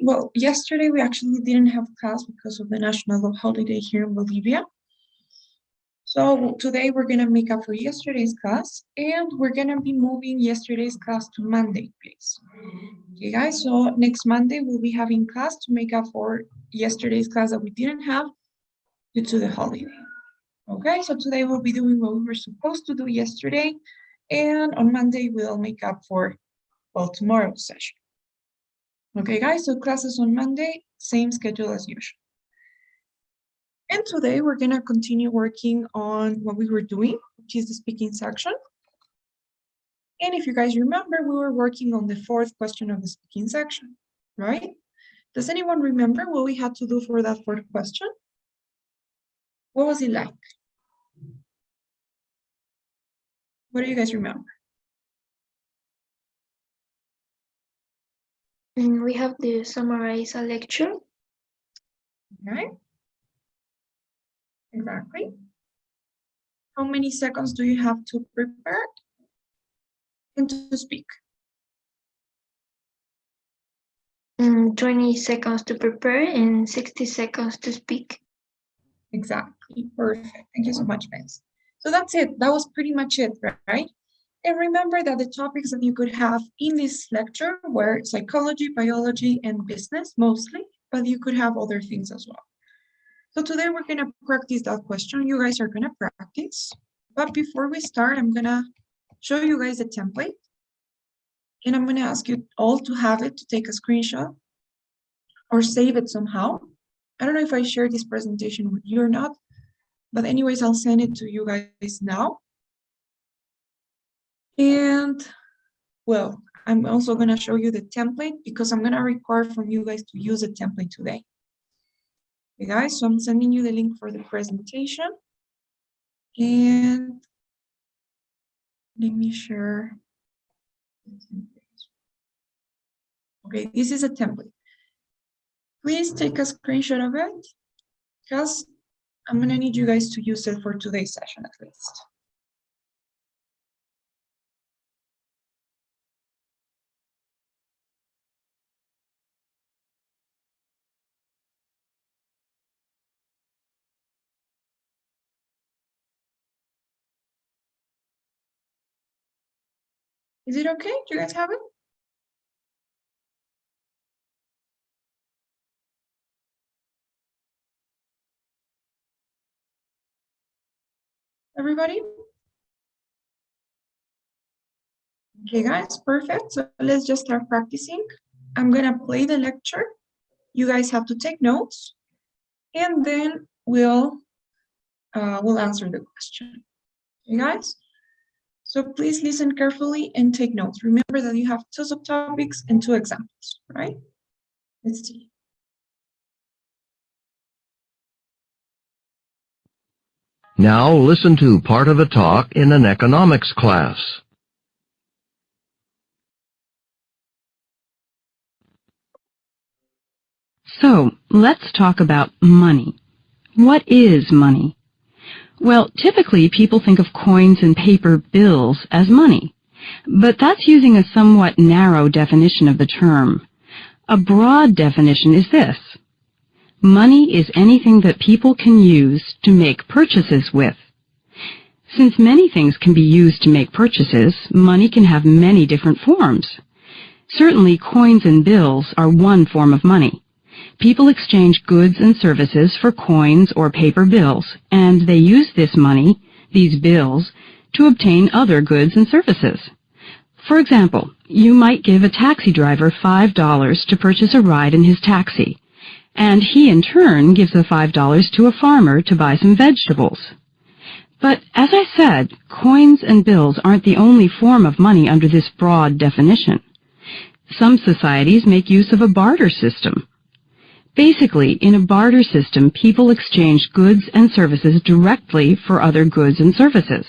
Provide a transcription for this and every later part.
well, yesterday we actually didn't have class because of the national holiday here in Bolivia. So today we're gonna make up for yesterday's class, and we're gonna be moving yesterday's class to Monday, please. Okay, guys, so next Monday we'll be having class to make up for yesterday's class that we didn't have due to the holiday. Okay, so today we'll be doing what we were supposed to do yesterday, and on Monday we'll make up for, well, tomorrow's session. Okay, guys, so classes on Monday, same schedule as usual. And today we're gonna continue working on what we were doing, which is the speaking section. And if you guys remember, we were working on the fourth question of the speaking section, right? Does anyone remember what we had to do for that fourth question? What was it like? What do you guys remember? We have to summarize a lecture. Okay. Exactly. How many seconds do you have to prepare and to speak? 20 seconds to prepare and 60 seconds to speak. Exactly. Perfect. Thank you so much, guys. So that's it. That was pretty much it, right? And remember that the topics that you could have in this lecture were psychology, biology, and business mostly, but you could have other things as well. So today we're going to practice that question. You guys are going to practice. But before we start, I'm going to show you guys a template. And I'm going to ask you all to have it, to take a screenshot or save it somehow. I don't know if I share this presentation with you or not, but anyways, I'll send it to you guys now. And well, I'm also going to show you the template because I'm going to require from you guys to use a template today. Okay, guys, so I'm sending you the link for the presentation. And let me share. Okay, this is a template. Please take a screenshot of it because I'm going to need you guys to use it for today's session at least. Is it okay? Do you guys have it? Everybody? Okay, guys, perfect. So let's just start practicing. I'm gonna play the lecture. You guys have to take notes, and then we'll answer the question. Okay, guys? So please listen carefully and take notes. Remember that you have 2 subtopics and 2 examples, right? Let's see. Now listen to part of a talk in an economics class. So, let's talk about money. What is money? Well, typically people think of coins and paper bills as money, but that's using a somewhat narrow definition of the term. A broad definition is this. Money is anything that people can use to make purchases with. Since many things can be used to make purchases, money can have many different forms. Certainly, coins and bills are one form of money. People exchange goods and services for coins or paper bills, and they use this money, these bills, to obtain other goods and services. For example, you might give a taxi driver $5 to purchase a ride in his taxi, and he in turn gives the $5 to a farmer to buy some vegetables. But as I said, coins and bills aren't the only form of money under this broad definition. Some societies make use of a barter system. Basically, in a barter system, people exchange goods and services directly for other goods and services.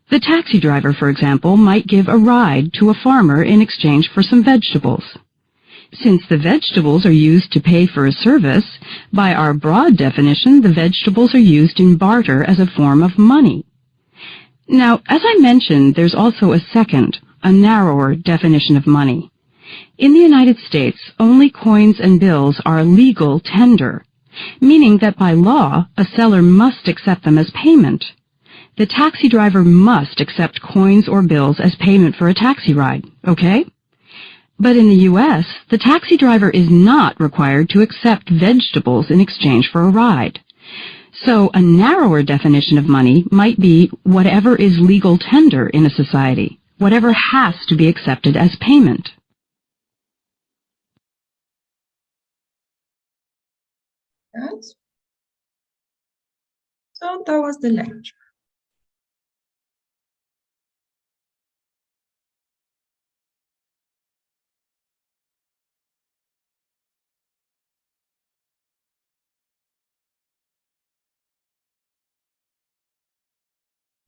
The taxi driver, for example, might give a ride to a farmer in exchange for some vegetables. Since the vegetables are used to pay for a service, by our broad definition, the vegetables are used in barter as a form of money. Now, as I mentioned, there's also a second, a narrower definition of money. In the United States, only coins and bills are legal tender, meaning that by law, a seller must accept them as payment. The taxi driver must accept coins or bills as payment for a taxi ride, okay? But in the U.S., the taxi driver is not required to accept vegetables in exchange for a ride. So a narrower definition of money might be whatever is legal tender in a society, whatever has to be accepted as payment. Yes. So that was the lecture.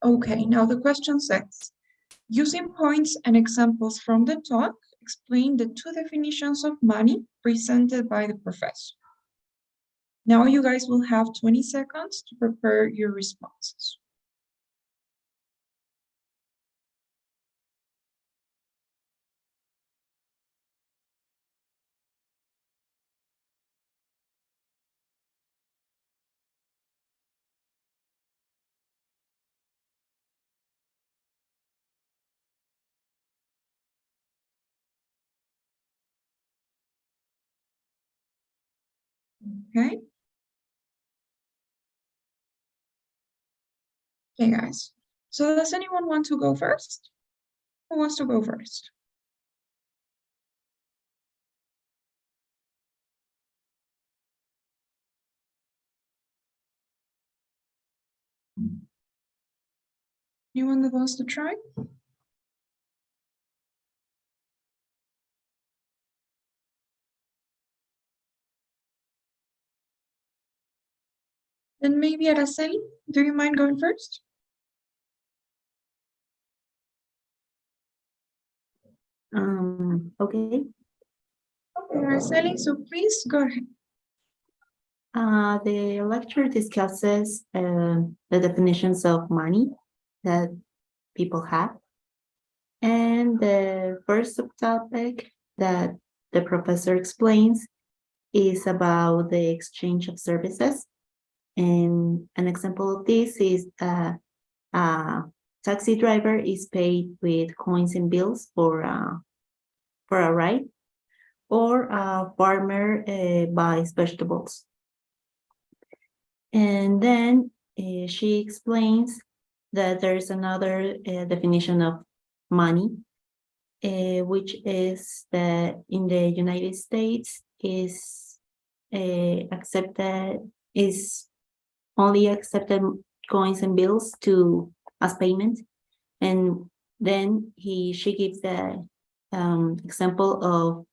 Okay, now the question says, using points and examples from the talk, explain the two definitions of money presented by the professor. Now you guys will have 20 seconds to prepare your responses. Okay. Okay, guys. So does anyone want to go first? Who wants to go first? Anyone that wants to try? Then maybe Araceli, do you mind going first? Okay. Okay, Araceli, so please go ahead. The lecture discusses the definitions of money that people have. And the first subtopic that the professor explains is about the exchange of services. And an example of this is a taxi driver is paid with coins and bills for a ride, or a farmer buys vegetables. And then she explains that there's another definition of money, which is that in the United States is only accepted coins and bills as payment. And then she gives the example of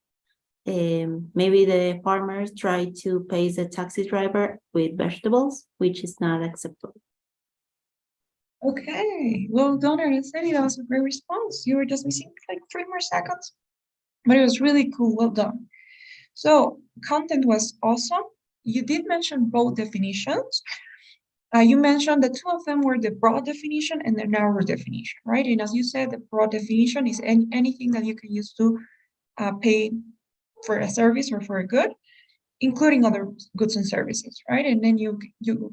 maybe the farmers try to pay the taxi driver with vegetables, which is not acceptable. Okay, well done, Araceli. That was a great response. You were just missing like 3 more seconds, but it was really cool. Well done. So content was awesome. You did mention both definitions. You mentioned the two of them were the broad definition and the narrow definition, right? And as you said, the broad definition is anything that you can use to pay for a service or for a good, including other goods and services, right? And then you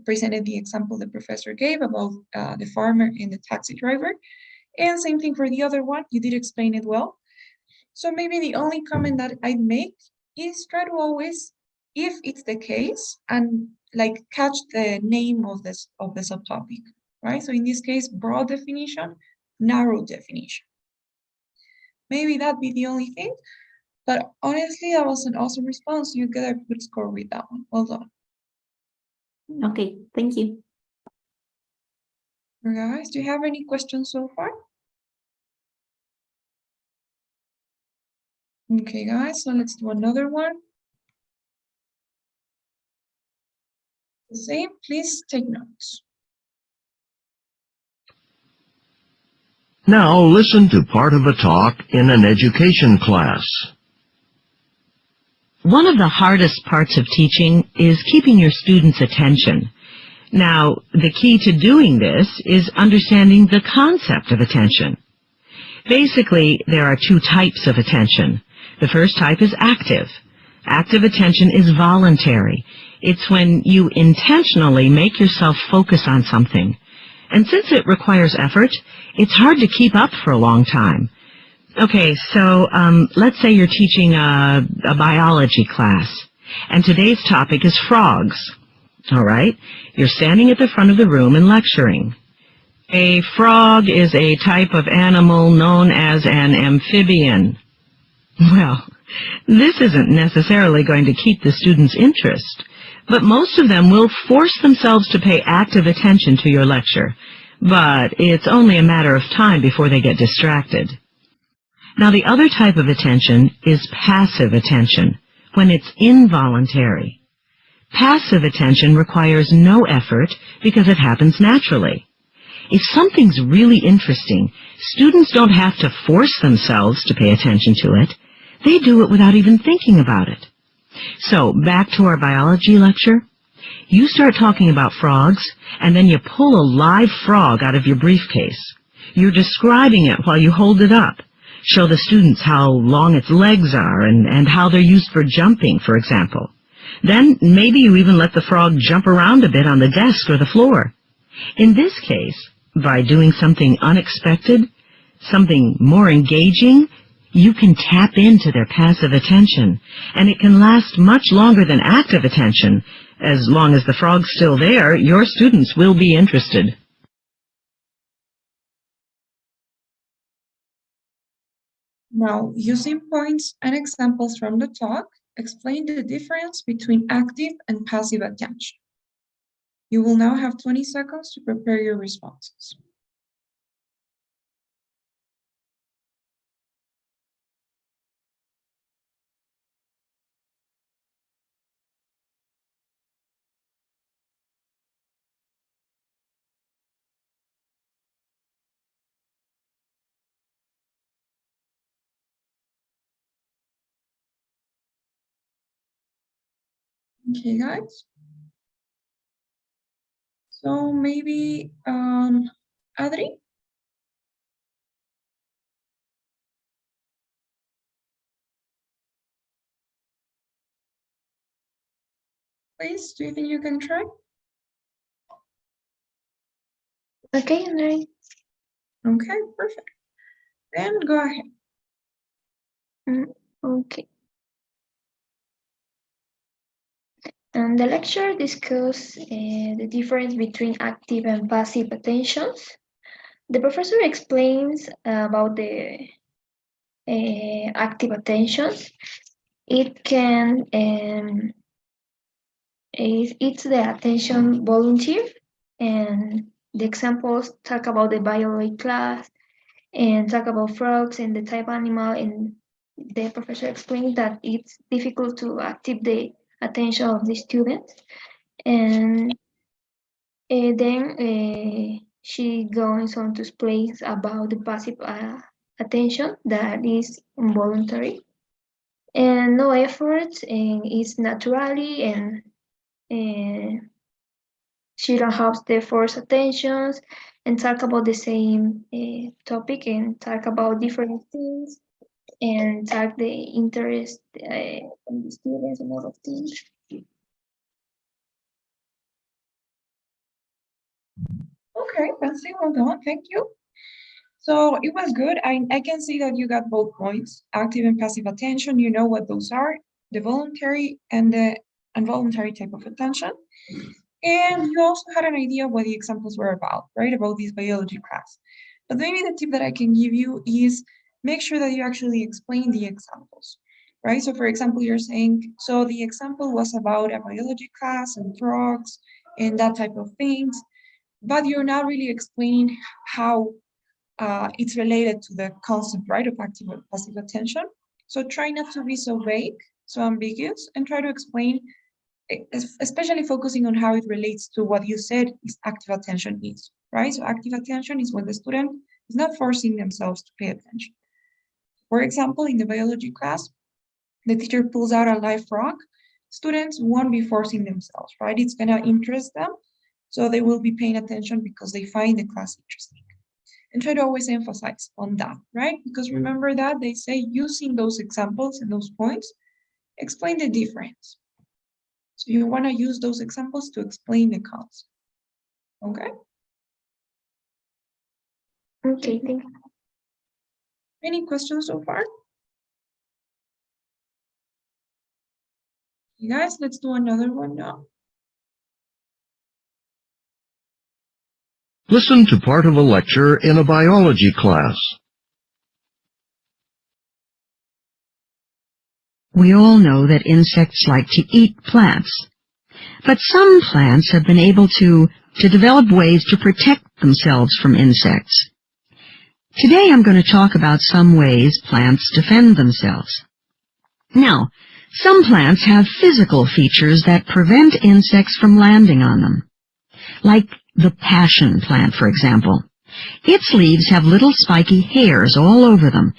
presented the example the professor gave about the farmer and the taxi driver. And same thing for the other one, you did explain it well. So maybe the only comment that I'd make is try to always, if it's the case, and like catch the name of the subtopic, right? So in this case, broad definition, narrow definition. Maybe that'd be the only thing. But honestly, that was an awesome response. You get a good score with that one. Well done. Okay, thank you. Guys, do you have any questions so far? Okay, guys, so let's do another one. The same, please take notes. Now listen to part of a talk in an education class. One of the hardest parts of teaching is keeping your students' attention. Now, the key to doing this is understanding the concept of attention. Basically, there are two types of attention: The first type is active. Active attention is voluntary. It's when you intentionally make yourself focus on something. And since it requires effort, it's hard to keep up for a long time. Okay, so let's say you're teaching a biology class, and today's topic is frogs. All right, you're standing at the front of the room and lecturing. A frog is a type of animal known as an amphibian. Well, this isn't necessarily going to keep the students' interest, but most of them will force themselves to pay active attention to your lecture. But it's only a matter of time before they get distracted. Now, the other type of attention is passive attention, when it's involuntary. Passive attention requires no effort because it happens naturally. If something's really interesting, students don't have to force themselves to pay attention to it. They do it without even thinking about it. So, back to our biology lecture. You start talking about frogs, and then you pull a live frog out of your briefcase. You're describing it while you hold it up. Show the students how long its legs are and how they're used for jumping, for example. Then maybe you even let the frog jump around a bit on the desk or the floor. In this case, by doing something unexpected, something more engaging, you can tap into their passive attention, and it can last much longer than active attention. As long as the frog's still there, your students will be interested. Now, using points and examples from the talk, explain the difference between active and passive attention. You will now have 20 seconds to prepare your responses. Okay, guys. So maybe Adri? Please, do you think you can try? Okay, Andre. Okay, perfect. Then go ahead. Okay. And the lecture discusses the difference between active and passive attentions. The professor explains about the active attentions. It can it's the attention volunteer, and the examples talk about the biology class and talk about frogs and the type animal, and the professor explained that it's difficult to active the attention of the students. And then she goes on to explain about the passive attention that is involuntary and no effort and is naturally, and she don't have the forced attentions, and talk about the same topic and talk about different things and talk the interest from the students and all of things. Okay, Patsy, well done. Thank you. So it was good. I can see that you got both points, active and passive attention. You know what those are, the voluntary and the involuntary type of attention. And you also had an idea what the examples were about, right? About this biology class. But maybe the tip that I can give you is make sure that you actually explain the examples, right? So for example, you're saying, so the example was about a biology class and frogs and that type of things, but you're not really explaining how it's related to the concept, right, of active and passive attention. So try not to be so vague, so ambiguous, and try to explain, especially focusing on how it relates to what you said is active attention is, right? So active attention is when the student is not forcing themselves to pay attention. For example, in the biology class, the teacher pulls out a live frog. Students won't be forcing themselves, right? It's gonna interest them, so they will be paying attention because they find the class interesting. And try to always emphasize on that, right? Because remember that they say using those examples and those points, explain the difference. So you want to use those examples to explain the concept. Okay? Okay, thank you. Any questions so far? You guys, let's do another one now. Listen to part of a lecture in a biology class. We all know that insects like to eat plants. But some plants have been able to develop ways to protect themselves from insects. Today I'm going to talk about some ways plants defend themselves. Now, some plants have physical features that prevent insects from landing on them. Like the passion plant, for example. Its leaves have little spiky hairs all over them.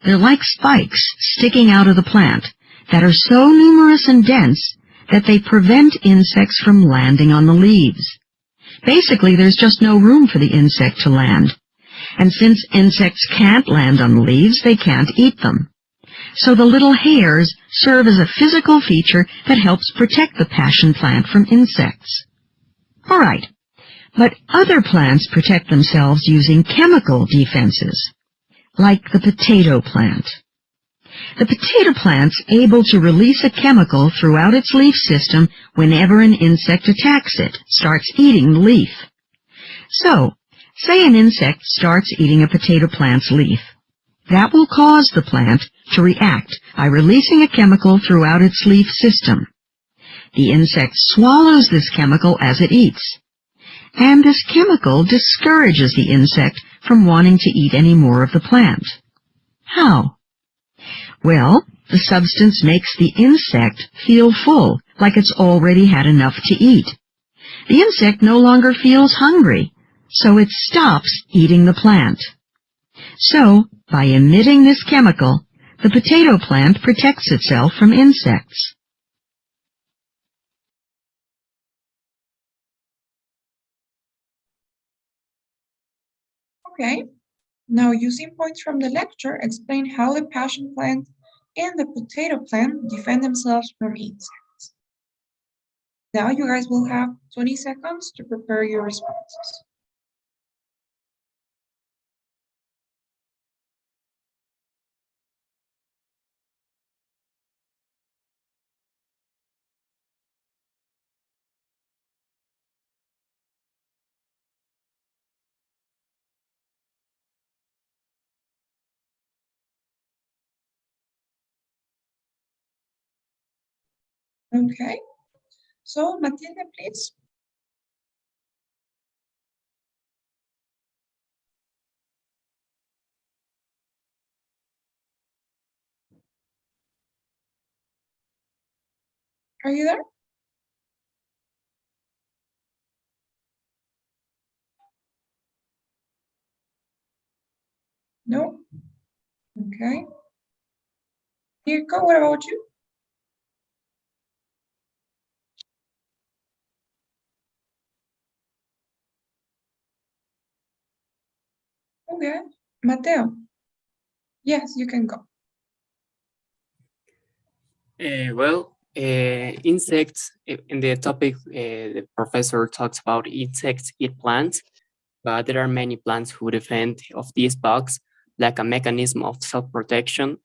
They're like spikes sticking out of the plant that are so numerous and dense that they prevent insects from landing on the leaves. Basically, there's just no room for the insect to land. And since insects can't land on the leaves, they can't eat them. So the little hairs serve as a physical feature that helps protect the passion plant from insects. All right, but other plants protect themselves using chemical defenses, like the potato plant. The potato plant's able to release a chemical throughout its leaf system whenever an insect attacks it, starts eating the leaf. So, say an insect starts eating a potato plant's leaf. That will cause the plant to react by releasing a chemical throughout its leaf system. The insect swallows this chemical as it eats. And this chemical discourages the insect from wanting to eat any more of the plant. How? Well, the substance makes the insect feel full, like it's already had enough to eat. The insect no longer feels hungry, so it stops eating the plant. So, by emitting this chemical, the potato plant protects itself from insects. Okay, now using points from the lecture, explain how the passion plant and the potato plant defend themselves from insects. Now you guys will have 20 seconds to prepare your responses. Okay, so Matilda, please. Are you there? No? Okay. Mirko, what about you? Okay. Mateo? Yes, you can go. Insects, in the topic, the professor talks about insects eat plants, but there are many plants who defend of these bugs like a mechanism of self-protection.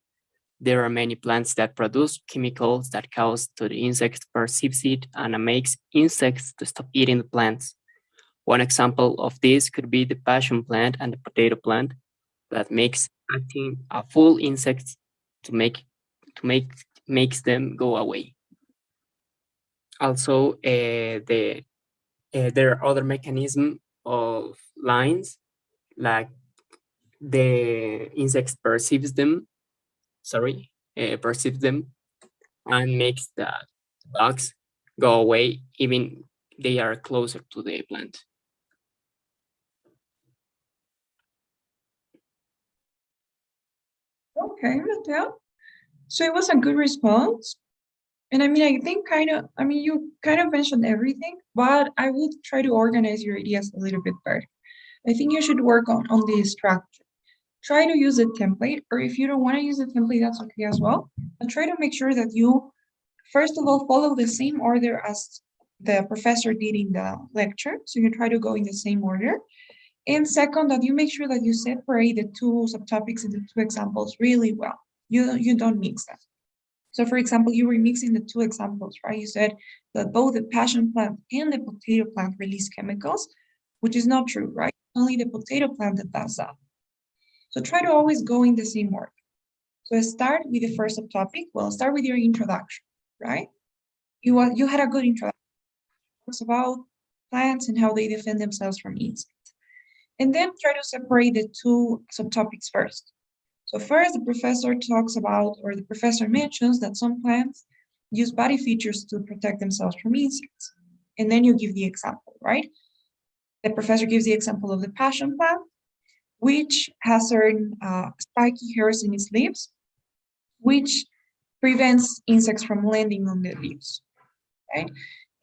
There are many plants that produce chemicals that cause to the insects to perceive it and makes insects to stop eating the plants. One example of this could be the passion plant and the potato plant that makes acting a full insects to makes them go away. Also, there are other mechanisms of lines, like the insects perceives them, perceives them, and makes the bugs go away, even they are closer to the plant. Okay, Mateo. So it was a good response. And I mean, I think you kind of mentioned everything, but I will try to organize your ideas a little bit better. I think you should work on the structure. Try to use a template, or if you don't want to use a template, that's okay as well. But try to make sure that you, first of all, follow the same order as the professor did in the lecture. So you try to go in the same order. And second, that you make sure that you separate the two subtopics into two examples really well. You don't mix them. So for example, you were mixing the two examples, right? You said that both the passion plant and the potato plant release chemicals, which is not true, right? Only the potato plant that does that. So try to always go in the same order. So start with the first subtopic. Well, start with your introduction, right? You had a good introduction. It's about plants and how they defend themselves from insects. And then try to separate the two subtopics first. So first, the professor talks about, or the professor mentions that some plants use body features to protect themselves from insects. And then you give the example, right? The professor gives the example of the passion plant, which has certain spiky hairs in its leaves, which prevents insects from landing on the leaves, right?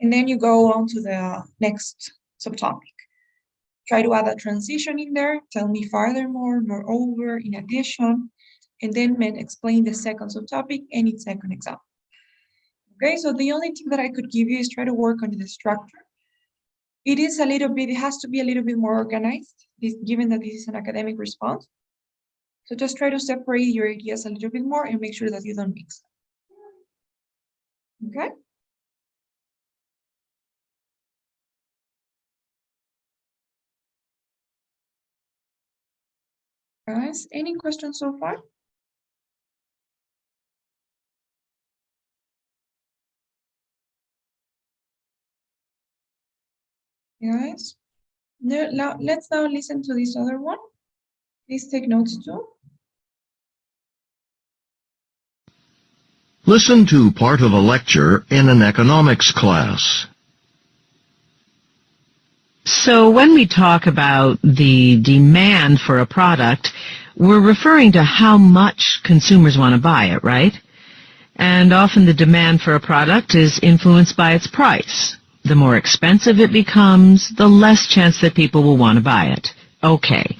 And then you go on to the next subtopic. Try to add a transition in there, tell me furthermore, moreover, in addition, and then explain the second subtopic and its second example. Okay, so the only thing that I could give you is try to work on the structure. It has to be a little bit more organized, given that this is an academic response. So just try to separate your ideas a little bit more and make sure that you don't mix them. Okay? Guys, any questions so far? Guys, let's now listen to this other one. Please take notes too. Listen to part of a lecture in an economics class. So when we talk about the demand for a product, we're referring to how much consumers want to buy it, right? And often the demand for a product is influenced by its price. The more expensive it becomes, the less chance that people will want to buy it. Okay,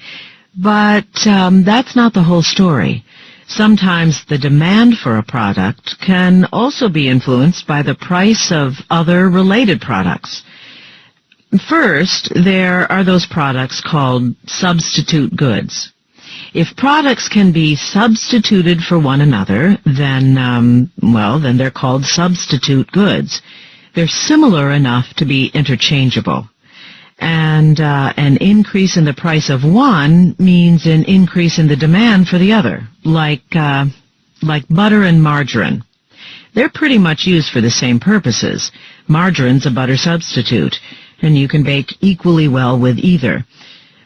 but that's not the whole story. Sometimes the demand for a product can also be influenced by the price of other related products. First, there are those products called substitute goods. If products can be substituted for one another, then they're called substitute goods. They're similar enough to be interchangeable. And an increase in the price of one means an increase in the demand for the other, like butter and margarine. They're pretty much used for the same purposes. Margarine's a butter substitute, and you can bake equally well with either.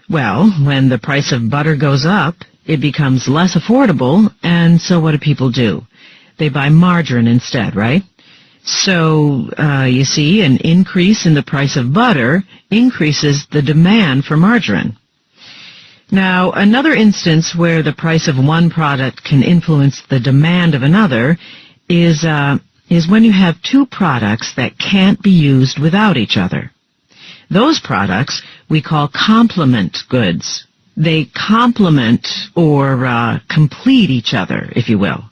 Well, when the price of butter goes up, it becomes less affordable, and so what do people do? They buy margarine instead, right? So, you see, an increase in the price of butter increases the demand for margarine. Now, another instance where the price of one product can influence the demand of another is when you have two products that can't be used without each other. Those products we call complement goods. They complement or complete each other, if you will,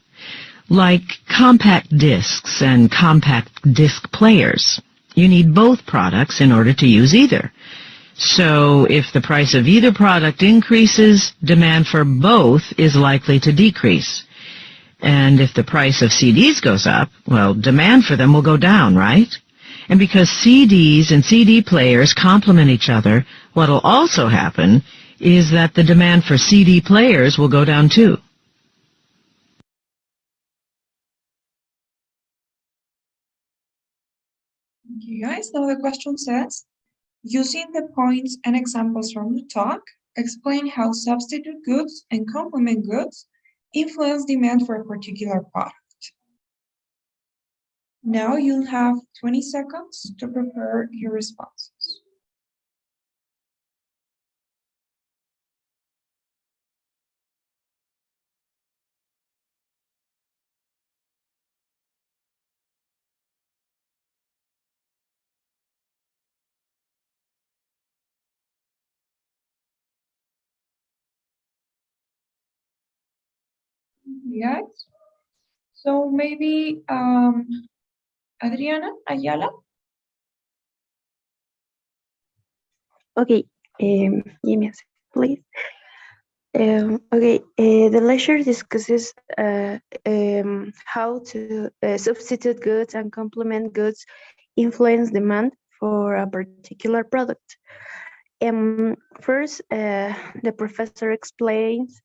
like compact discs and compact disc players. You need both products in order to use either. So if the price of either product increases, demand for both is likely to decrease. And if the price of CDs goes up, well, demand for them will go down, right? And because CDs and CD players complement each other, what will also happen is that the demand for CD players will go down too. Thank you guys. Now the question says, using the points and examples from the talk, explain how substitute goods and complement goods influence demand for a particular product. Now you'll have 20 seconds to prepare your responses. Yes. So maybe Adriana Ayala. Okay, give me a second, please. Okay, the lecture discusses how to substitute goods and complement goods influence demand for a particular product. First, the professor explains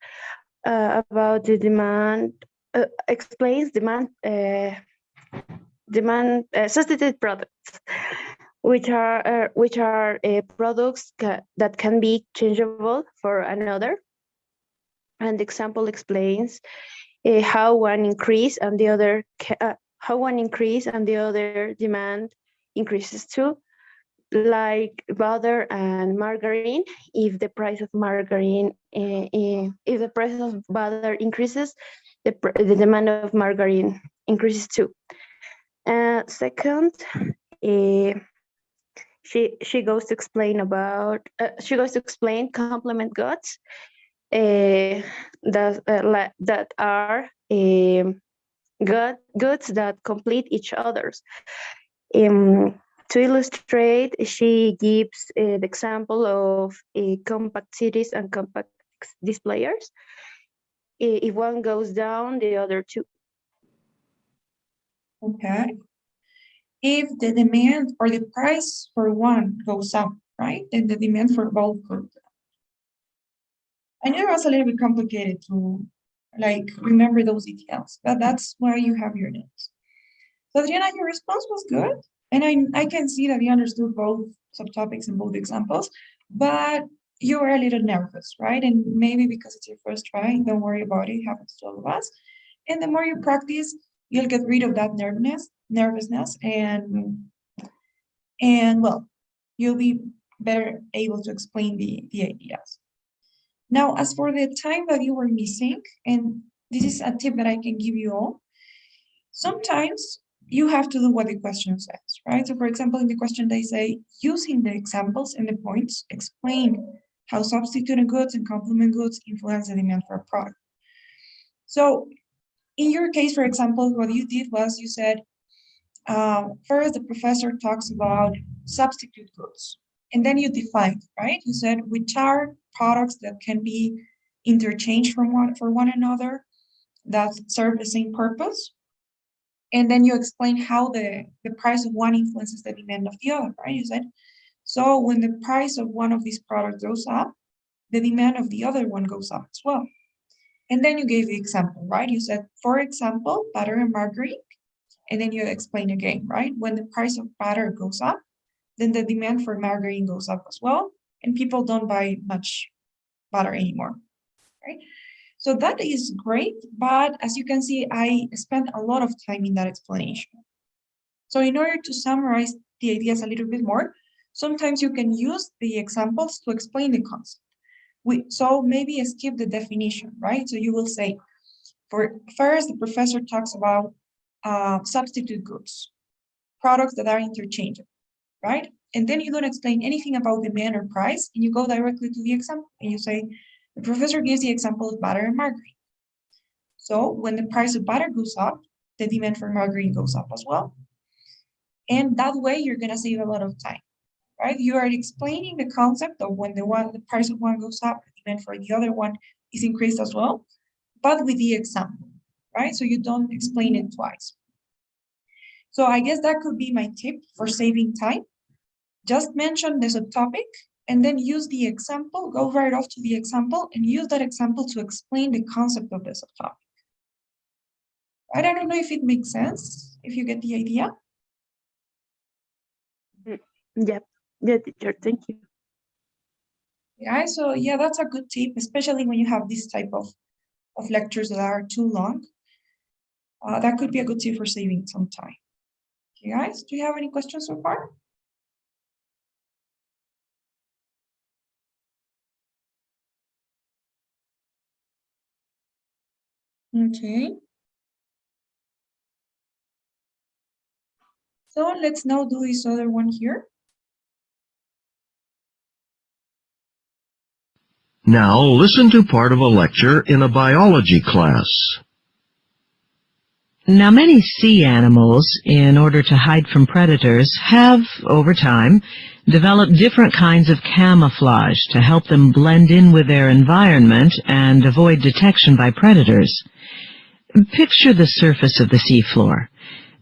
about the demand, explains demand substitute products, which are products that can be changeable for another. And the example explains how one increase and the other demand increases too, like butter and margarine. If the price of margarine, if the price of butter increases, the demand of margarine increases too. Second, she goes to explain complement goods that are goods that complete each others. To illustrate, she gives the example of compact cities and compact displayers. If one goes down, the other two. Okay. If the demand or the price for one goes up, right, then the demand for both goes down. I know it was a little bit complicated to like remember those details, but that's why you have your notes. So Adriana, your response was good. And I can see that you understood both subtopics and both examples, but you were a little nervous, right? And maybe because it's your first try, don't worry about it, it happens to all of us. And the more you practice, you'll get rid of that nervousness, and well, you'll be better able to explain the ideas. Now, as for the time that you were missing, and this is a tip that I can give you all, sometimes you have to do what the question says, right? So for example, in the question, they say, using the examples and the points, explain how substitute goods and complement goods influence the demand for a product. So in your case, for example, what you did was you said, first, the professor talks about substitute goods, and then you defined, right? You said, which are products that can be interchanged for one another that serve the same purpose. And then you explain how the price of one influences the demand of the other, right? You said, so when the price of one of these products goes up, the demand of the other one goes up as well. And then you gave the example, right? You said, for example, butter and margarine. And then you explain again, right? When the price of butter goes up, then the demand for margarine goes up as well. And people don't buy much butter anymore, right? So that is great, but as you can see, I spent a lot of time in that explanation. So in order to summarize the ideas a little bit more, sometimes you can use the examples to explain the concept. So maybe skip the definition, right? So you will say, first, the professor talks about substitute goods, products that are interchangeable, right? And then you don't explain anything about demand or price, and you go directly to the example, and you say, the professor gives the example of butter and margarine. So when the price of butter goes up, the demand for margarine goes up as well. And that way you're gonna save a lot of time, right? You are explaining the concept of when the price of one goes up, the demand for the other one is increased as well, but with the example, right? So you don't explain it twice. So I guess that could be my tip for saving time. Just mention the subtopic and then use the example, go right off to the example and use that example to explain the concept of the subtopic. Right? I don't know if it makes sense, if you get the idea. Yeah, teacher, thank you. Yeah, so yeah, that's a good tip, especially when you have this type of lectures that are too long. That could be a good tip for saving some time. Okay, guys, do you have any questions so far? Okay. So let's now do this other one here. Now listen to part of a lecture in a biology class. Now, many sea animals, in order to hide from predators, have, over time, developed different kinds of camouflage to help them blend in with their environment and avoid detection by predators. Picture the surface of the seafloor.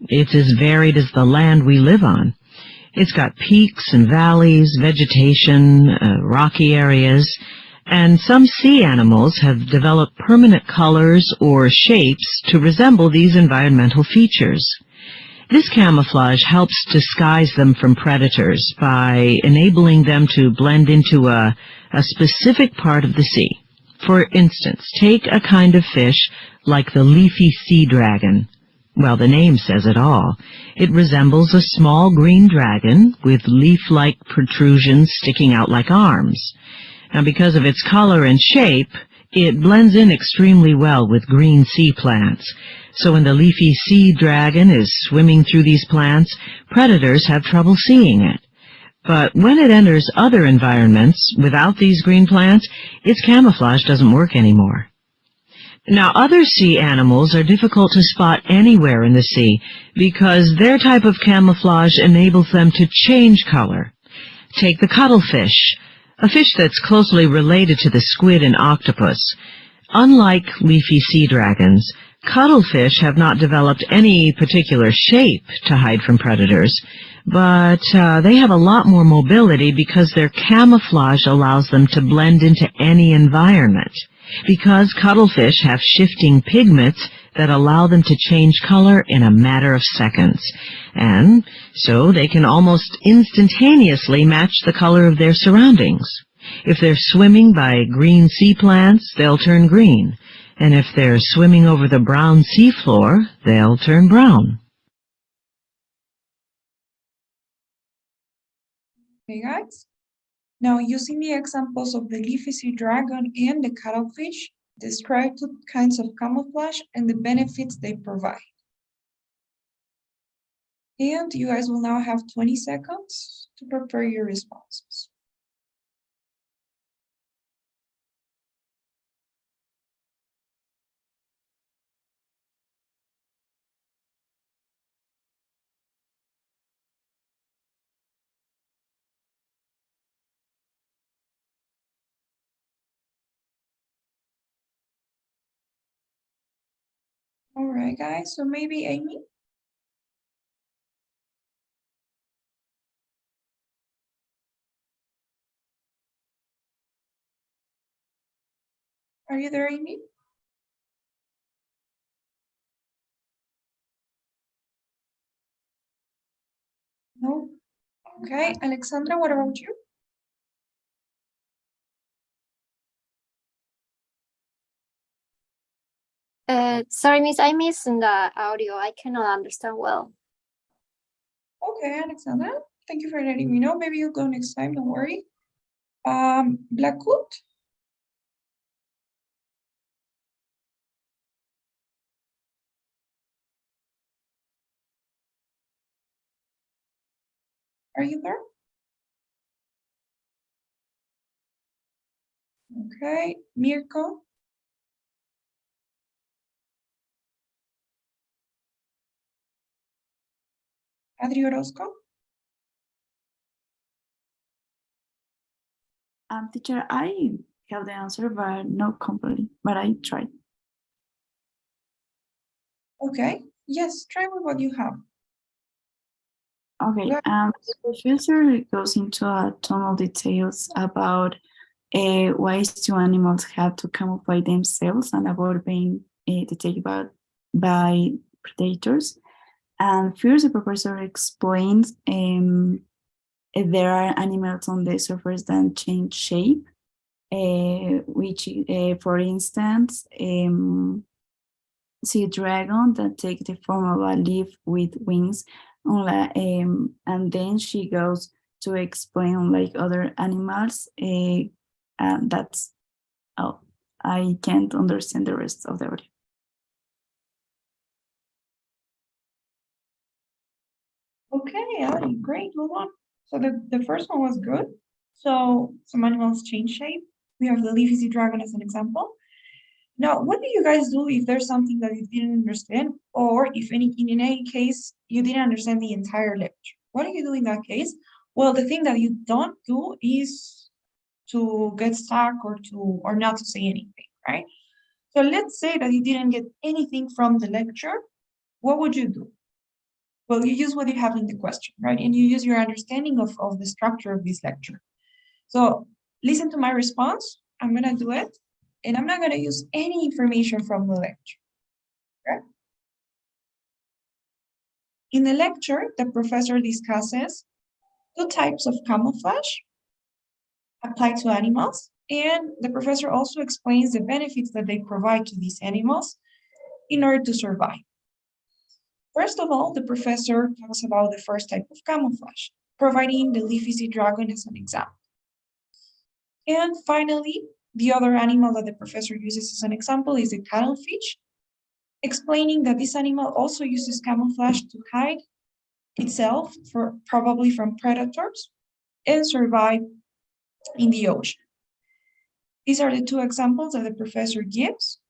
It's as varied as the land we live on. It's got peaks and valleys, vegetation, rocky areas, and some sea animals have developed permanent colors or shapes to resemble these environmental features. This camouflage helps disguise them from predators by enabling them to blend into a specific part of the sea. For instance, take a kind of fish like the leafy sea dragon. Well, the name says it all. It resembles a small green dragon with leaf-like protrusions sticking out like arms. Now, because of its color and shape, it blends in extremely well with green sea plants. So when the leafy sea dragon is swimming through these plants, predators have trouble seeing it. But when it enters other environments without these green plants, its camouflage doesn't work anymore. Now, other sea animals are difficult to spot anywhere in the sea because their type of camouflage enables them to change color. Take the cuttlefish, a fish that's closely related to the squid and octopus. Unlike leafy sea dragons, cuttlefish have not developed any particular shape to hide from predators, but they have a lot more mobility because their camouflage allows them to blend into any environment. Because cuttlefish have shifting pigments that allow them to change color in a matter of seconds. And so they can almost instantaneously match the color of their surroundings. If they're swimming by green sea plants, they'll turn green. And if they're swimming over the brown seafloor, they'll turn brown. Okay, guys. Now, using the examples of the leafy sea dragon and the cuttlefish, describe two kinds of camouflage and the benefits they provide. And you guys will now have 20 seconds to prepare your responses. All right, guys, so maybe Amy? Are you there, Amy? No? Okay, Alexandra, what about you? Sorry, Miss, I missed the audio. I cannot understand well. Okay, Alexandra, thank you for letting me know. Maybe you'll go next time, don't worry. Blackwood? Are you there? Okay, Mirko? Adri Orozco? Teacher, I have the answer, but not completely, but I tried. Okay, yes, try with what you have. Okay, Go the professor goes into a ton of details about why two animals have to camouflage themselves and avoid being detected by predators. And first, the professor explains there are animals on the surface that change shape, which, for instance, sea dragon that take the form of a leaf with wings, and then she goes to explain like other animals, and that's all. I can't understand the rest of the audio. Okay, Adri, great, move on. So the first one was good. So some animals change shape. We have the leafy sea dragon as an example. Now, what do you guys do if there's something that you didn't understand, or if in any case you didn't understand the entire lecture? What do you do in that case? Well, the thing that you don't do is to get stuck or not to say anything, right? So let's say that you didn't get anything from the lecture. What would you do? Well, you use what you have in the question, right? And you use your understanding of the structure of this lecture. So listen to my response. I'm gonna do it, and I'm not gonna use any information from the lecture. Okay? In the lecture, the professor discusses two types of camouflage applied to animals, and the professor also explains the benefits that they provide to these animals in order to survive. First of all, the professor talks about the first type of camouflage, providing the leafy sea dragon as an example. And finally, the other animal that the professor uses as an example is the cuttlefish, explaining that this animal also uses camouflage to hide itself probably from predators and survive in the ocean. These are the two examples that the professor gives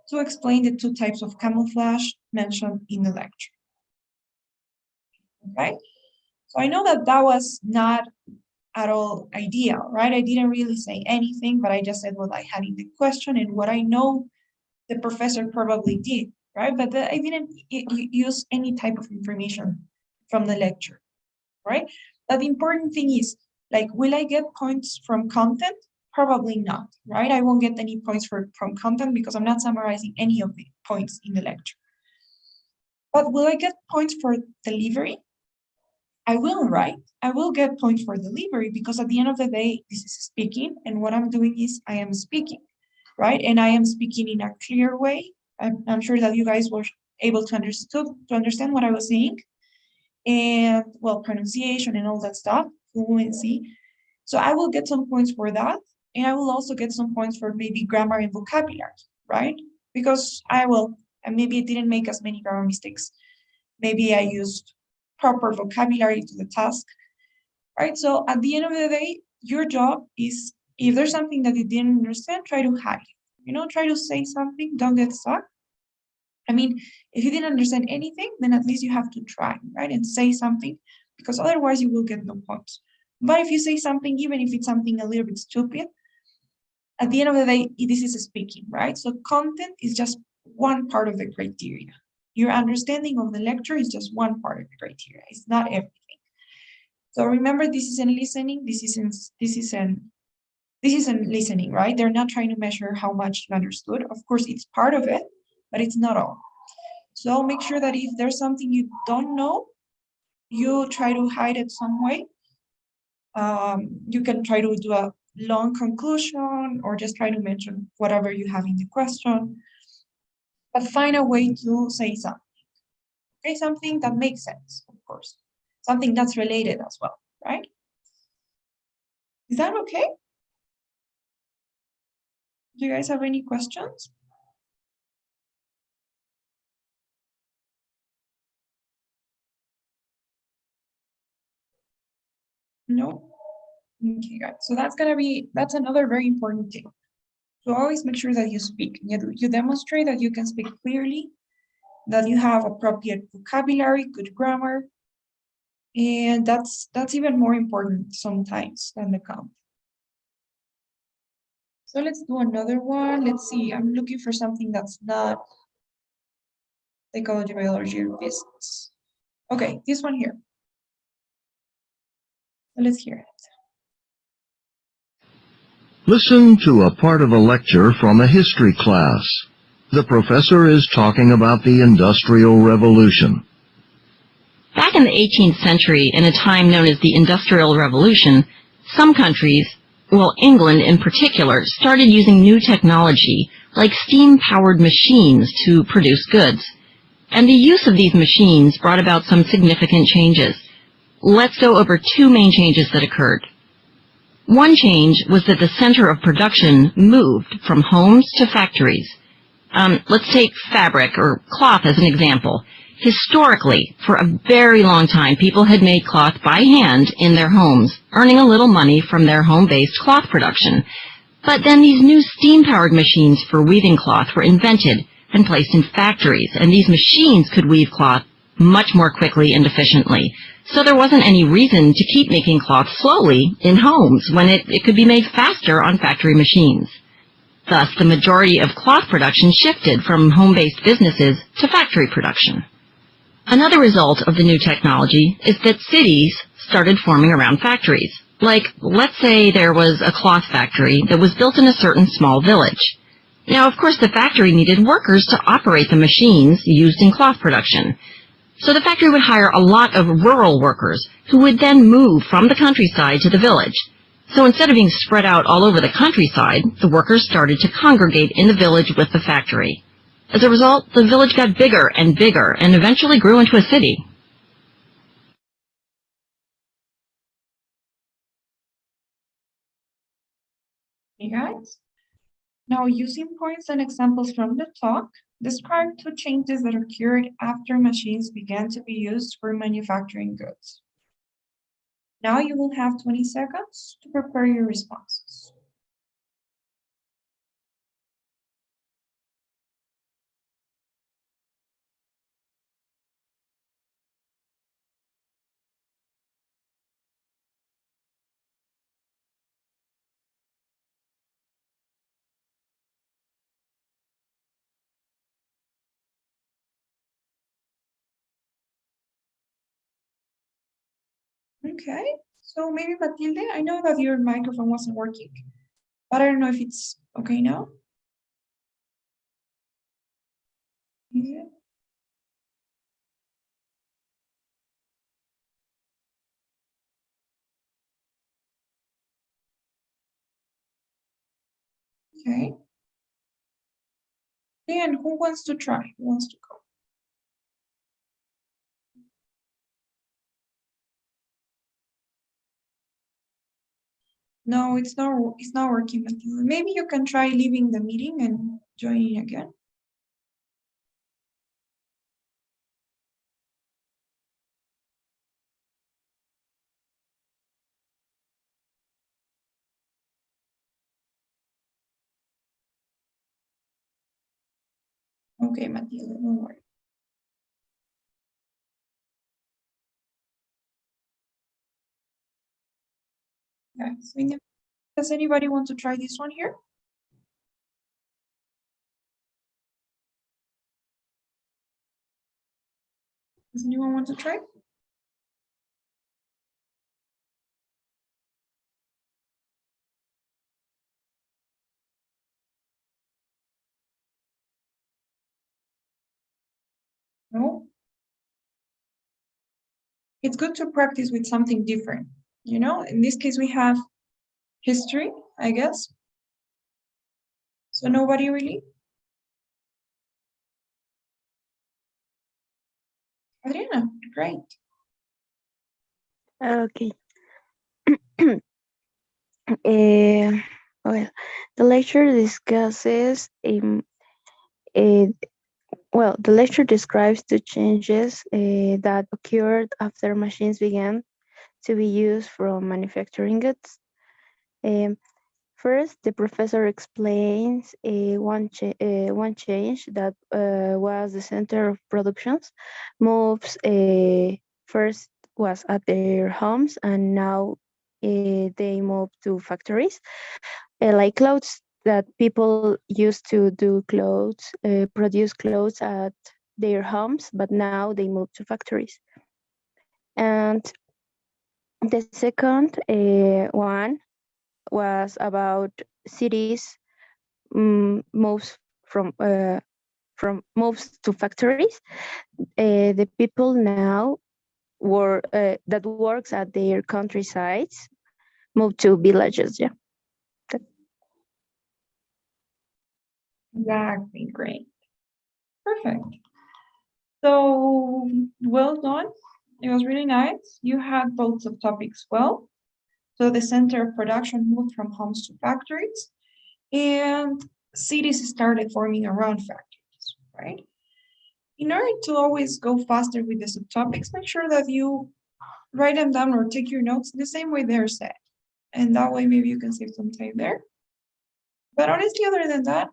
to explain the two types of camouflage mentioned in the lecture. Okay, so I know that that was not at all ideal, right? I didn't really say anything, but I just said what I had in the question and what I know the professor probably did, right? But I didn't use any type of information from the lecture, right? But the important thing is, like, will I get points from content? Probably not, right? I won't get any points from content because I'm not summarizing any of the points in the lecture. But will I get points for delivery? I will, right? I will get points for delivery because at the end of the day, this is speaking, and what I'm doing is I am speaking, right? And I am speaking in a clear way. I'm sure that you guys were able to understand what I was saying, and well, pronunciation and all that stuff, fluency. So I will get some points for that, and I will also get some points for maybe grammar and vocabulary, right? Because and maybe I didn't make as many grammar mistakes. Maybe I used proper vocabulary to the task, right? So at the end of the day, your job is, if there's something that you didn't understand, try to hide it. Try to say something, don't get stuck. I mean, if you didn't understand anything, then at least you have to try, right? And say something, because otherwise you will get no points. But if you say something, even if it's something a little bit stupid, at the end of the day, this is speaking, right? So content is just one part of the criteria. Your understanding of the lecture is just one part of the criteria. It's not everything. So remember, this isn't listening. This isn't listening, right? They're not trying to measure how much you understood. Of course, it's part of it, but it's not all. So make sure that if there's something you don't know, you try to hide it some way. You can try to do a long conclusion or just try to mention whatever you have in the question, but find a way to say something. Okay, something that makes sense, of course. Something that's related as well, right? Is that okay? Do you guys have any questions? No? Okay, guys. So that's another very important thing. So always make sure that you speak. You demonstrate that you can speak clearly, that you have appropriate vocabulary, good grammar, and that's even more important sometimes than the content. So let's do another one. Let's see. I'm looking for something that's not psychology, biology, or business. Okay, this one here. So let's hear it. Listen to a part of a lecture from a history class. The professor is talking about the Industrial Revolution. Back in the 18th century, in a time known as the Industrial Revolution, some countries, well, England in particular, started using new technology, like steam-powered machines, to produce goods. And the use of these machines brought about some significant changes. Let's go over two main changes that occurred. One change was that the center of production moved from homes to factories. Let's take fabric or cloth as an example. Historically, for a very long time, people had made cloth by hand in their homes, earning a little money from their home-based cloth production. But then these new steam-powered machines for weaving cloth were invented and placed in factories, and these machines could weave cloth much more quickly and efficiently. So there wasn't any reason to keep making cloth slowly in homes when it could be made faster on factory machines. Thus, the majority of cloth production shifted from home-based businesses to factory production. Another result of the new technology is that cities started forming around factories. Like, let's say there was a cloth factory that was built in a certain small village. Now, of course, the factory needed workers to operate the machines used in cloth production. So the factory would hire a lot of rural workers who would then move from the countryside to the village. So instead of being spread out all over the countryside, the workers started to congregate in the village with the factory. As a result, the village got bigger and eventually grew into a city. Hey guys. Now, using points and examples from the talk, describe two changes that occurred after machines began to be used for manufacturing goods. Now you will have 20 seconds to prepare your responses. Okay, so maybe Matilde, I know that your microphone wasn't working, but I don't know if it's okay now. Yeah. Okay. Dan, who wants to try? Who wants to go? No, it's not working, Matilde. Maybe you can try leaving the meeting and joining again. Okay, Matilde, don't worry. Yeah, so does anybody want to try this one here? Does anyone want to try? No? It's good to practice with something different. You know, in this case, we have history, I guess. So nobody really? Adriana, great. Okay. Well, the lecture discusses the lecture describes the changes that occurred after machines began to be used for manufacturing goods. First, the professor explains one change that was the center of productions. Moves first was at their homes, and now they moved to factories. Like clothes that people used to do clothes, produce clothes at their homes, but now they moved to factories. And the second one was about cities moves from moves to factories. The people now that works at their countrysides move to villages. Yeah. Exactly, great. Perfect. So well done. It was really nice. You had both subtopics well. So the center of production moved from homes to factories, and cities started forming around factories, right? In order to always go faster with the subtopics, make sure that you write them down or take your notes the same way they're said. And that way maybe you can save some time there. But honestly, other than that,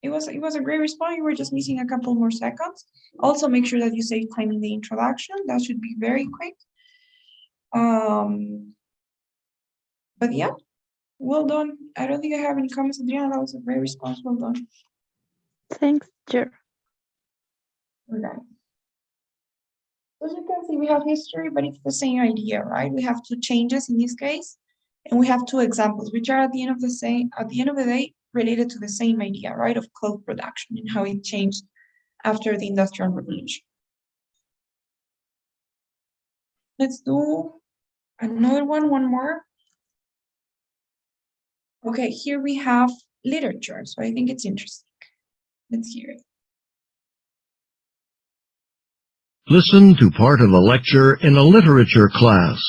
it was a great response. You were just missing a couple more seconds. Also, make sure that you save time in the introduction. That should be very quick. But yeah, well done. I don't think I have any comments, Adriana. That was a great response. Well done. Thanks, teacher. Okay. As you can see, we have history, but it's the same idea, right? We have two changes in this case, and we have two examples, which are at the end of the day, related to the same idea, right? Of cloth production and how it changed after the Industrial Revolution. Let's do another one more. Okay, here we have literature, so I think it's interesting. Let's hear it. Listen to part of a lecture in a literature class.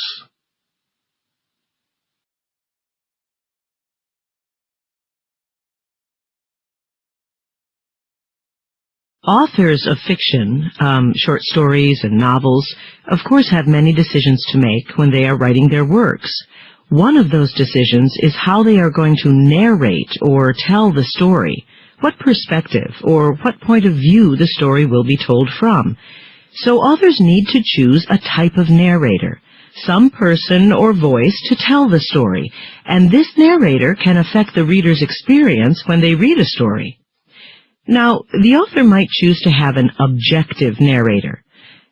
Authors of fiction, short stories and novels, of course have many decisions to make when they are writing their works. One of those decisions is how they are going to narrate or tell the story, what perspective or what point of view the story will be told from. So authors need to choose a type of narrator, some person or voice to tell the story, and this narrator can affect the reader's experience when they read a story. Now, the author might choose to have an objective narrator.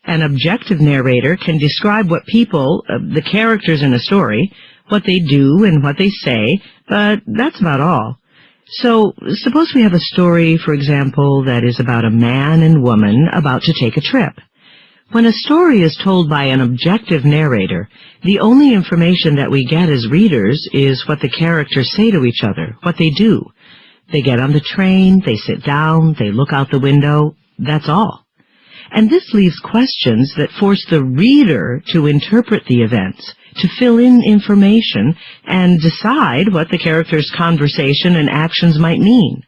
An objective narrator can describe what people, the characters in a story, what they do and what they say, but that's about all. So, suppose we have a story, for example, that is about a man and woman about to take a trip. When a story is told by an objective narrator, the only information that we get as readers is what the characters say to each other, what they do. They get on the train, they sit down, they look out the window, that's all. And this leaves questions that force the reader to interpret the events, to fill in information, and decide what the character's conversation and actions might mean.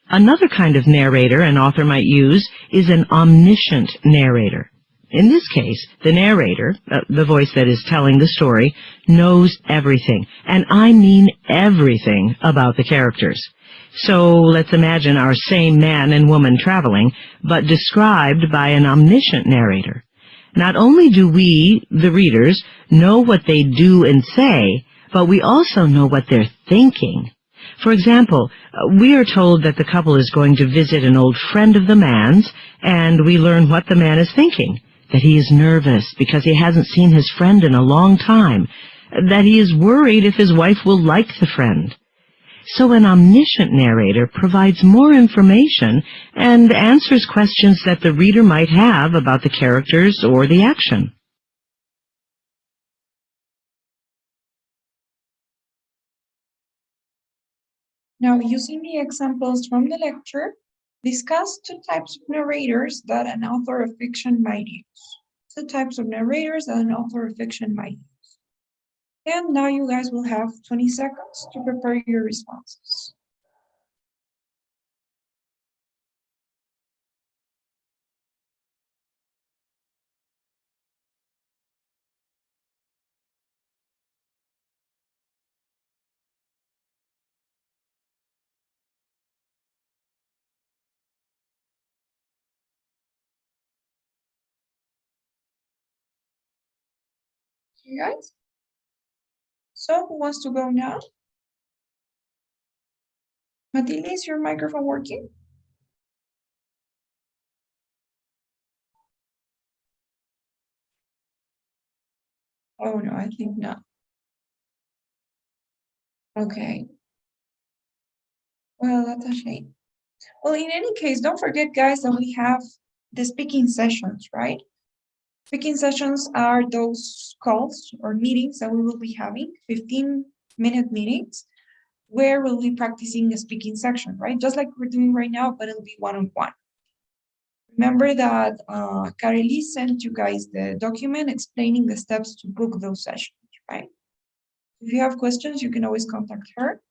Another kind of narrator an author might use is an omniscient narrator. In this case, the narrator, the voice that is telling the story, knows everything, and I mean everything about the characters. So let's imagine our same man and woman traveling, but described by an omniscient narrator. Not only do we, the readers, know what they do and say, but we also know what they're thinking. For example, we are told that the couple is going to visit an old friend of the man's, and we learn what the man is thinking, that he is nervous because he hasn't seen his friend in a long time, that he is worried if his wife will like the friend. So an omniscient narrator provides more information and answers questions that the reader might have about the characters or the action. Now, using the examples from the lecture, discuss two types of narrators that an author of fiction might use. Two types of narrators that an author of fiction might use. And now you guys will have 20 seconds to prepare your responses. You guys? So who wants to go now? Matilde, is your microphone working? Oh no, I think not. Okay. Well, that's a shame. Well, in any case, don't forget, guys, that we have the speaking sessions, right? Speaking sessions are those calls or meetings that we will be having, 15-minute meetings, where we'll be practicing a speaking section, right? Just like we're doing right now, but it'll be one-on-one. Remember that Kareli sent you guys the document explaining the steps to book those sessions, right? If you have questions, you can always contact her,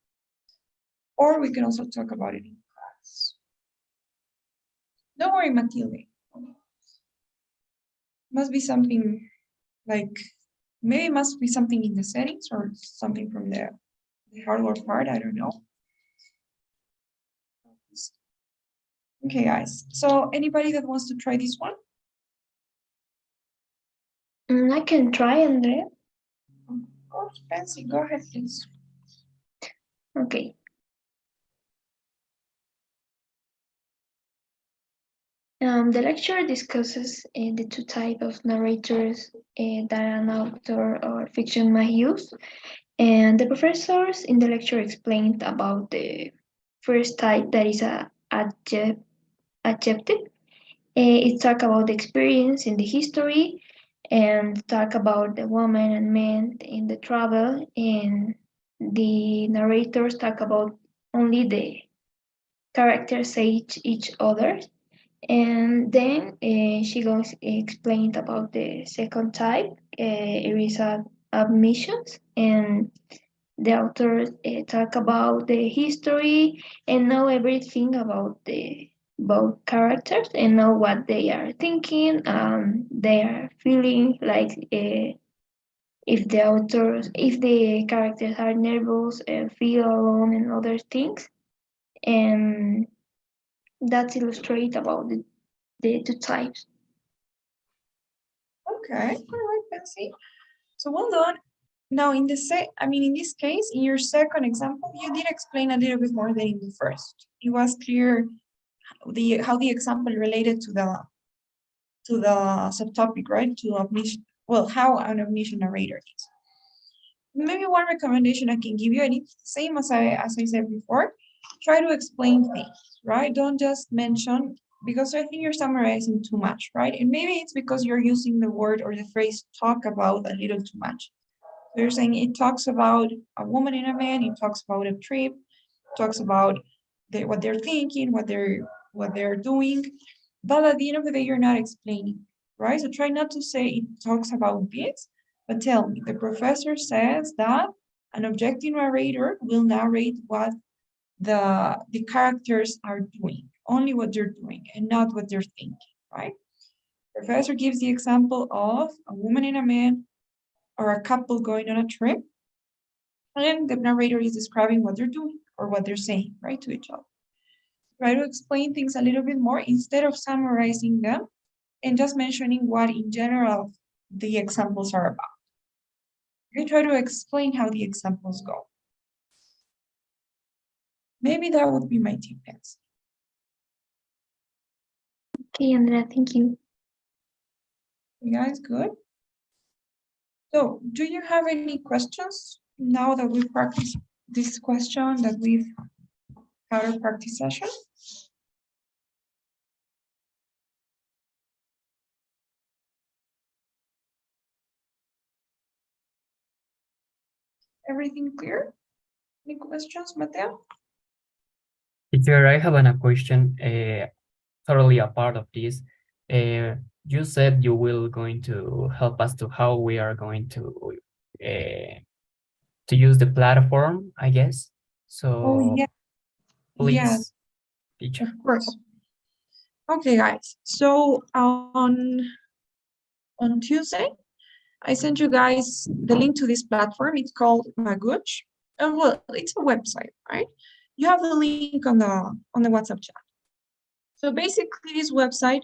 or we can also talk about it in class. Don't worry, Matilde. Must be something like, maybe it must be something in the settings or something from the hardware part, I don't know. Okay, guys. So anybody that wants to try this one? I can try, Andrea. Of course, Pansy, go ahead, please. Okay. The lecture discusses the two types of narrators that an author or fiction might use. And the professors in the lecture explained about the first type, that is a adjective. It talk about the experience in the history and talk about the woman and men in the travel, and the narrators talk about only the characters say each other. And then she goes explained about the second type. It is admissions, and the authors talk about the history and know everything about the both characters and know what they are thinking, they are feeling, like if the characters are nervous and feel alone and other things. And that's illustrate about the two types. Okay, all right, Pansy. So well done. Now, in this case, in your second example, you did explain a little bit more than in the first. It was clear how the example related to the subtopic, right? To omniscient, well, how an omniscient narrator is. Maybe one recommendation I can give you, and it's the same as I said before, try to explain things, right? Don't just mention, because I think you're summarizing too much, right? And maybe it's because you're using the word or the phrase talk about a little too much. So you're saying it talks about a woman and a man, it talks about a trip, talks about what they're thinking, what they're doing, but at the end of the day, you're not explaining, right? So try not to say it talks about this, but tell me, the professor says that an objective narrator will narrate what the characters are doing, only what they're doing and not what they're thinking, right? Professor gives the example of a woman and a man or a couple going on a trip, and the narrator is describing what they're doing or what they're saying, right, to each other. Try to explain things a little bit more instead of summarizing them and just mentioning what in general the examples are about. Okay, try to explain how the examples go. Maybe that would be my tip, Pansy. Okay, Andrea, thank you. You guys good? So, do you have any questions now that we've practiced this question, that we've had our practice session? Everything clear? Any questions, Mateo? Teacher, I have a question, totally a part of this. You said you will going to help us to how we are going to use the platform, I guess. So Oh, yeah. please, Yeah, teacher. of course. Okay, guys. So on Tuesday, I sent you guys the link to this platform. It's called Maguch. Well, it's a website, right? You have the link on the WhatsApp chat. So basically, this website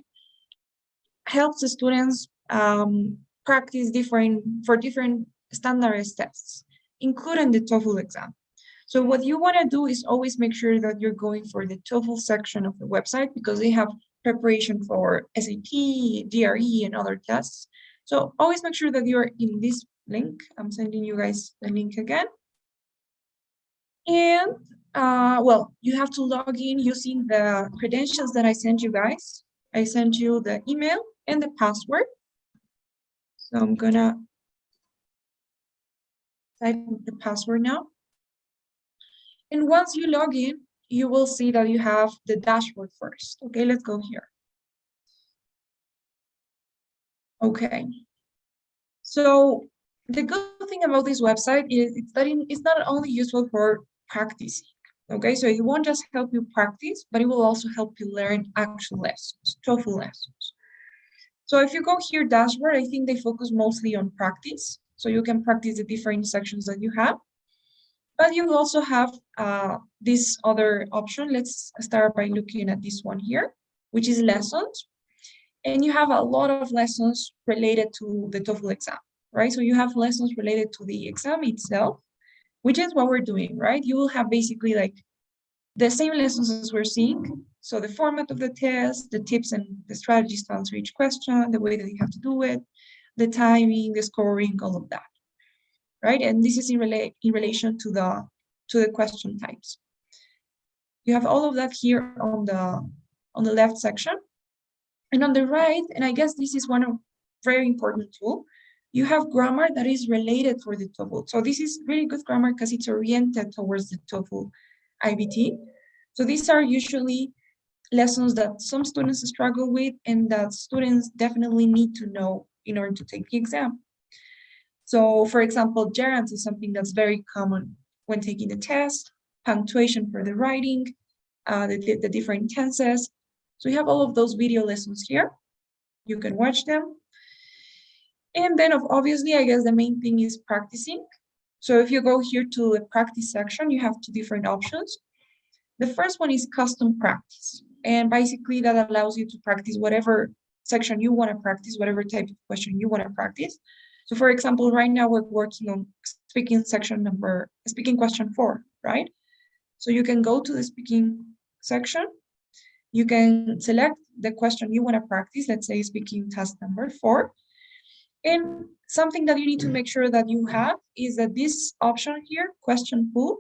helps the students practice for different standardized tests, including the TOEFL exam. So what you want to do is always make sure that you're going for the TOEFL section of the website, because they have preparation for SAT, DRE, and other tests. So always make sure that you're in this link. I'm sending you guys the link again. And well, you have to log in using the credentials that I sent you guys. I sent you the email and the password. So I'm gonna type the password now. And once you log in, you will see that you have the dashboard first. Okay, let's go here. Okay. So the good thing about this website is it's not only useful for practicing. Okay, so it won't just help you practice, but it will also help you learn actual lessons, TOEFL lessons. So if you go here, dashboard, I think they focus mostly on practice. So you can practice the different sections that you have. But you also have this other option. Let's start by looking at this one here, which is lessons. And you have a lot of lessons related to the TOEFL exam, right? So you have lessons related to the exam itself, which is what we're doing, right? You will have basically like the same lessons as we're seeing. So the format of the test, the tips and the strategies to answer each question, the way that you have to do it, the timing, the scoring, all of that, right? And this is in relation to the question types. You have all of that here on the left section. And on the right, and I guess this is one of very important tool, you have grammar that is related for the TOEFL. So this is really good grammar because it's oriented towards the TOEFL IBT. So these are usually lessons that some students struggle with and that students definitely need to know in order to take the exam. So for example, gerunds is something that's very common when taking the test, punctuation for the writing, the different tenses. So we have all of those video lessons here. You can watch them. And then obviously, I guess the main thing is practicing. So if you go here to the practice section, you have two different options. The first one is custom practice. And basically that allows you to practice whatever section you want to practice, whatever type of question you want to practice. So for example, right now we're working on speaking question 4, right? So you can go to the speaking section. You can select the question you want to practice, let's say speaking task number 4. And something that you need to make sure that you have is that this option here, question pool,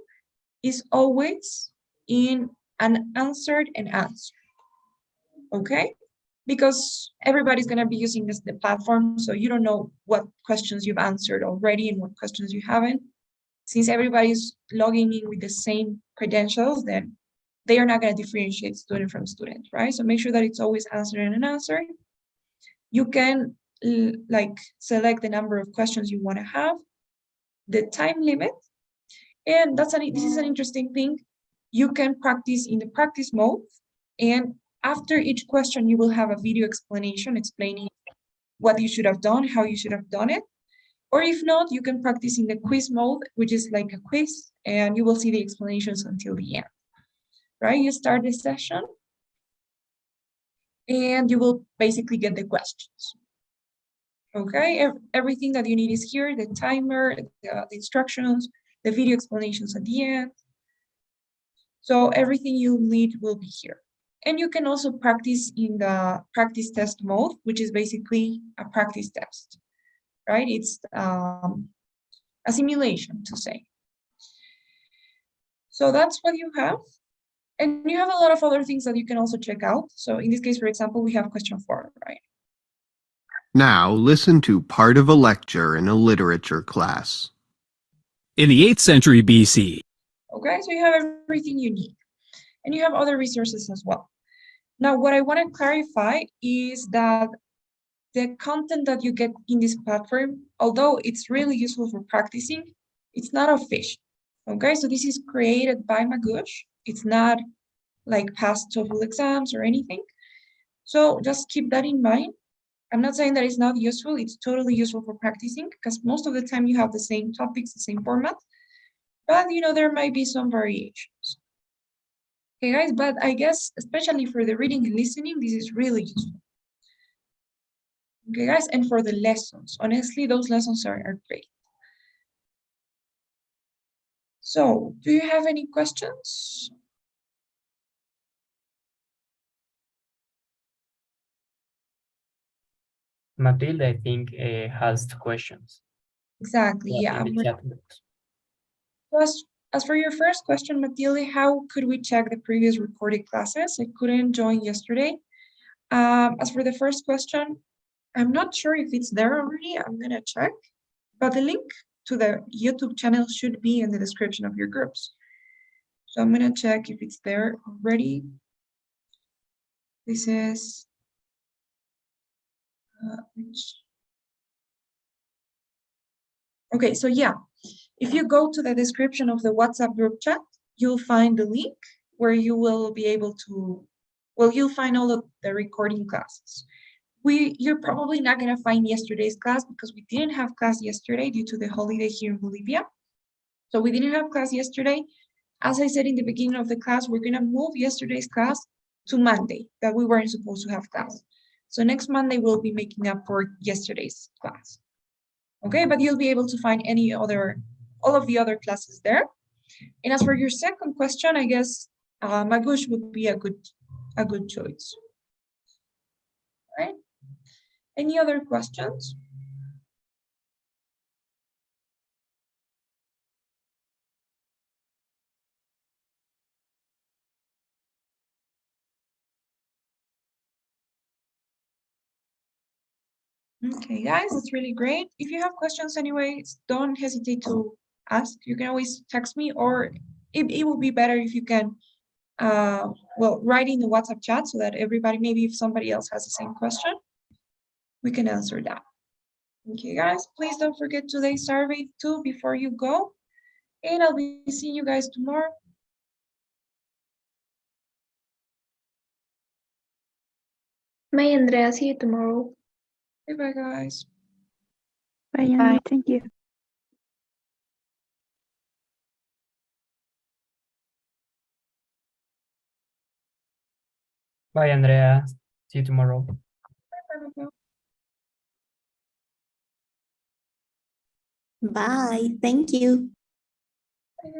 is always in an answered and answered, okay? Because everybody's gonna be using the platform, so you don't know what questions you've answered already and what questions you haven't. Since everybody's logging in with the same credentials, then they are not gonna differentiate student from student, right? So make sure that it's always answered and unanswered. You can like select the number of questions you want to have, the time limit, and this is an interesting thing. You can practice in the practice mode, and after each question, you will have a video explanation explaining what you should have done, how you should have done it. Or if not, you can practice in the quiz mode, which is like a quiz, and you will see the explanations until the end, right? You start the session, and you will basically get the questions. Okay, everything that you need is here, the timer, the instructions, the video explanations at the end. So everything you need will be here. And you can also practice in the practice test mode, which is basically a practice test, right? It's a simulation, to say. So that's what you have. And you have a lot of other things that you can also check out. So in this case, for example, we have question 4, right? Now listen to part of a lecture in a literature class. In the 8th century BC. Okay, so you have everything you need. And you have other resources as well. Now, what I want to clarify is that the content that you get in this platform, although it's really useful for practicing, it's not official. Okay, so this is created by Magoosh. It's not like past TOEFL exams or anything. So just keep that in mind. I'm not saying that it's not useful. It's totally useful for practicing because most of the time you have the same topics, the same format. But, there might be some variations. Okay, guys, but I guess, especially for the reading and listening, this is really useful. Okay, guys, and for the lessons, honestly, those lessons are great. So, do you have any questions? Matilda, I think, has 2 questions. Exactly, yeah. In the chat box. As for your first question, Matilde, how could we check the previous recorded classes? I couldn't join yesterday. As for the first question, I'm not sure if it's there already. I'm gonna check, but the link to the YouTube channel should be in the description of your groups. So I'm gonna check if it's there already. This is okay, so yeah, if you go to the description of the WhatsApp group chat, you'll find the link where you will be able to, you'll find all of the recording classes. You're probably not gonna find yesterday's class because we didn't have class yesterday due to the holiday here in Bolivia. So we didn't have class yesterday. As I said in the beginning of the class, we're gonna move yesterday's class to Monday, that we weren't supposed to have class. So next Monday, we'll be making up for yesterday's class. Okay, but you'll be able to find all of the other classes there. And as for your second question, I guess Magush would be a good choice. Right? Any other questions? Okay, guys, that's really great. If you have questions anyways, don't hesitate to ask. You can always text me, or it will be better if you can write in the WhatsApp chat so that everybody, maybe if somebody else has the same question, we can answer that. Okay, guys, please don't forget today's survey too before you go. And I'll be seeing you guys tomorrow. Bye, Andrea. See you tomorrow. Bye, guys. Bye, Annie. Thank you. Bye, Andrea. See you tomorrow. Bye. Thank you. Bye.